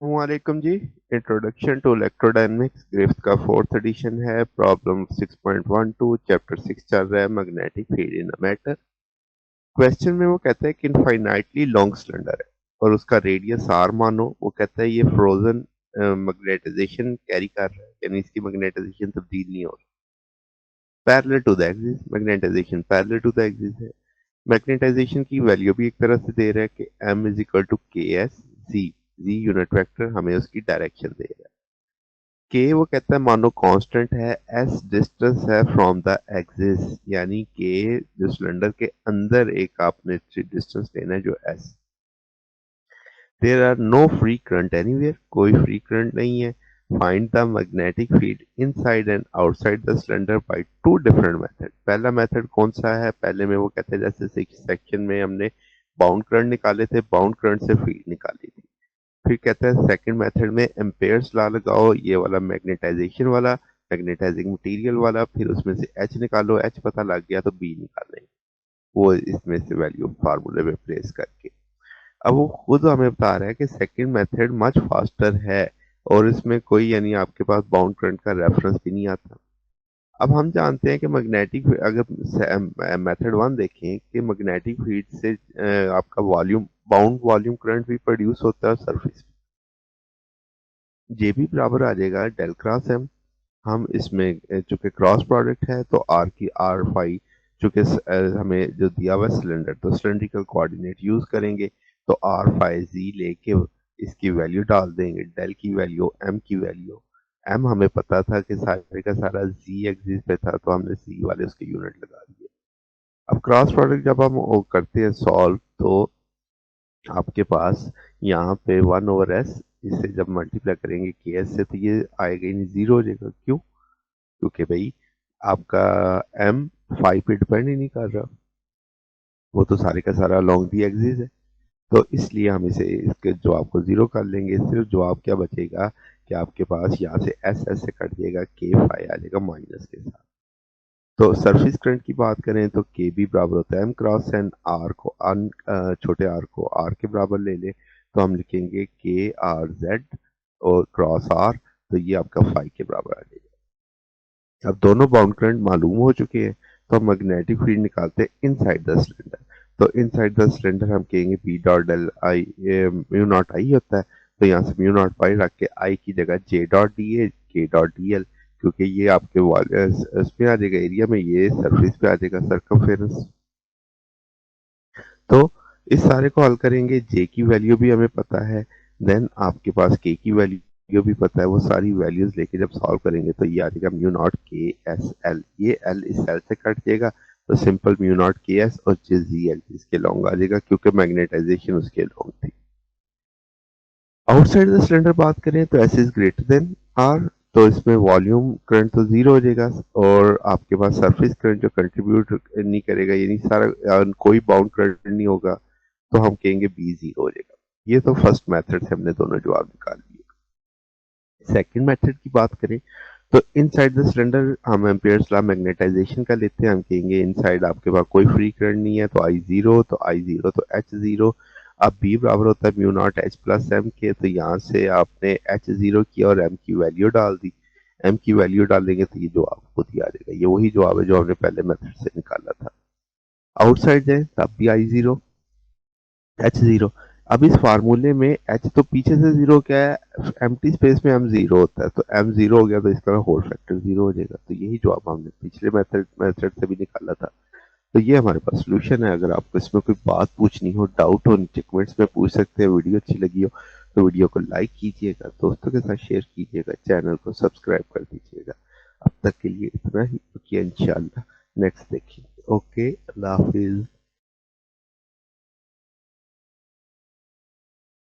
वालेकुम जी। Introduction to electrodynamics Griffith का fourth edition है। प्रॉब्लम 6.12 चैप्टर 6 चल रहा है, magnetic field in a matter. Question में वो कहता है कि इनफाइनाइटली लॉन्ग सिलेंडर है और उसका रेडियस आर मानो। वो कहता है ये फ्रोजन मैग्नेटाइजेशन कैरी कर रहा है, यानी इसकी मैग्नेटाइजेशन तब्दील नहीं हो रही। Parallel to the axis, magnetization parallel to the axis है। मैग्नेटाइजेशन की वैल्यू भी एक तरह से दे रहा है कि m is equal to K S G. G unit vector हमें उसकी डायरेक्शन दे रहा है। के वो कहता है मानो कांस्टेंट है, एस डिस्टेंस है फ्रॉम द एक्सिस, यानी के जो सिलेंडर के अंदर एक आपने डिस्टेंस लेना है जो s. There are no free current anywhere, कोई फ्री करंट नहीं है। Find the magnetic field inside and outside the cylinder by two different method. पहला मेथड कौन सा है? पहले में वो कहते हैं जैसे सेक्शन में हमने बाउंड करंट निकाले थे, बाउंड करंट से फील्ड निकाली थी। फिर कहते हैं सेकंड मेथड में एम्पेयर्स लॉ लगाओ, ये वाला मैग्नेटाइजेशन वाला, मैग्नेटाइजिंग मटेरियल वाला, फिर उसमें से एच निकालो, एच पता लग गया तो बी निकालना है, वो इसमें से वैल्यू फार्मूले में प्लेस करके। अब वो खुद हमें बता रहा है कि सेकंड मेथड मच फास्टर है और इसमें कोई यानी आपके पास बाउंड करंट का रेफरेंस भी नहीं आता। अब हम जानते हैं कि मैग्नेटिक, अगर मेथड वन देखें कि मैग्नेटिक फील्ड से आपका वॉल्यूम, बाउंड वॉल्यूम करंट भी प्रोड्यूस होता है सरफेस। जे भी बराबर आ जाएगा डेल क्रॉस एम। हम इसमें चूंकि क्रॉस प्रोडक्ट है तो आर की आर फाई, चूंकि हमें जो दिया हुआ सिलेंडर, तो सिलेंड्रिकल कोऑर्डिनेट यूज करेंगे, तो आर फाई जी लेके इसकी वैल्यू डाल देंगे, डेल की वैल्यू, एम की वैल्यू। एम हमें पता था कि सारे का सारा जी एक्सिस पे था, तो हमने सी वाले उसके यूनिट लगा दिए। अब क्रॉस प्रोडक्ट जब हम वो करते हैं सॉल्व, तो आपके पास यहाँ पे 1/s, इसे जब मल्टीप्लाई करेंगे के एस से तो ये आएगा ही नहीं, जीरो हो जाएगा। क्यों? क्योंकि भाई आपका एम फाइव पे डिपेंड ही नहीं कर रहा, वो तो सारे का सारा लॉन्ग दी एक्सिस है। तो इसलिए हम इसे इसके जवाब को जीरो कर लेंगे। सिर्फ जवाब क्या बचेगा कि आपके पास यहाँ से एस एस से कट जाएगा, के फाइव आ जाएगा माइनस के साथ। तो सरफेस करंट की बात करें तो के बी बराबर होता है एम क्रॉस एन। आर को छोटे आर को आर के बराबर ले ले तो हम लिखेंगे के आर जेड और क्रॉस आर, तो ये आपका फाइव के बराबर आ जाएगा। अब दोनों बाउंड करंट मालूम हो चुके हैं, तो हम मैग्नेटिक फील्ड निकालते हैं इनसाइड द सिलेंडर। तो इनसाइड द सिलेंडर हम कहेंगे B dot del I, mu naught I होता है, तो यहाँ से म्यू नॉट पाई रख के आई की जगह जे डॉट डी ए, के डॉट डी एल, क्योंकि ये आपके इस पे आ जाएगा एरिया में, ये सरफेस पे आ जाएगा सर्कमफेरेंस। तो इस सारे को हल करेंगे, जे की वैल्यू भी हमें पता है, देन आपके पास के की वैल्यू भी पता है। वो सारी वैल्यूज लेके जब सॉल्व करेंगे तो ये आ जाएगा म्यू नॉट के एस एल, ये एल इस एल से कट जाएगा, तो सिंपल म्यू नॉट के एस और जे जी एल इसके लॉन्ग आ जाएगा, क्योंकि मैग्नेटाइजेशन उसके लॉन्ग थी। आउटसाइड द सिलेंडर बात करें तो s is greater than r, तो इसमें वॉल्यूम करंट तो जीरो हो जाएगा और आपके पास सरफेस करंट जो कंट्रीब्यूट नहीं करेगा, यानी सारा कोई बाउंड करंट नहीं होगा, तो हम कहेंगे बी जीरो हो जाएगा। ये तो फर्स्ट मेथड से हमने दोनों जवाब निकाल लिए। सेकंड मेथड की बात करें तो इनसाइड द सिलेंडर हम एम्पियर्स लॉ मैग्नेटाइजेशन का लेते हैं। हम कहेंगे इनसाइड आपके पास कोई फ्री करंट नहीं है, तो आई जीरो, तो आई जीरो तो एच जीरो। अब बी बराबर होता है mu not H plus M के, तो यहाँ से आपने एच जीरो किया और एम की वैल्यू डाल दी। एम की वैल्यू डालेंगे तो ये जवाब खुद ही आ जाएगा, ये वही जवाब है जो हमने पहले मेथड से निकाला था। आउटसाइड जाए तब भी आई जीरो, एच जीरो। अब इस फार्मूले में एच तो पीछे से जीरो क्या है, एम्प्टी स्पेस में एम जीरो होता है, तो एम जीरो हो गया तो इसका होल फैक्टर जीरो हो जाएगा। तो यही जवाब हमने पिछले मेथड से भी निकाला था। तो ये हमारे पास सोल्यूशन है। अगर आपको इसमें कोई बात पूछनी हो, डाउट हो, नीचे कमेंट्स में पूछ सकते हैं। वीडियो अच्छी लगी हो तो वीडियो को लाइक कीजिएगा, दोस्तों के साथ शेयर कीजिएगा, चैनल को सब्सक्राइब कर दीजिएगा। अब तक के लिए इतना ही, इंशाल्लाह नेक्स्ट देखेंगे। ओके, अल्लाह हाफिज।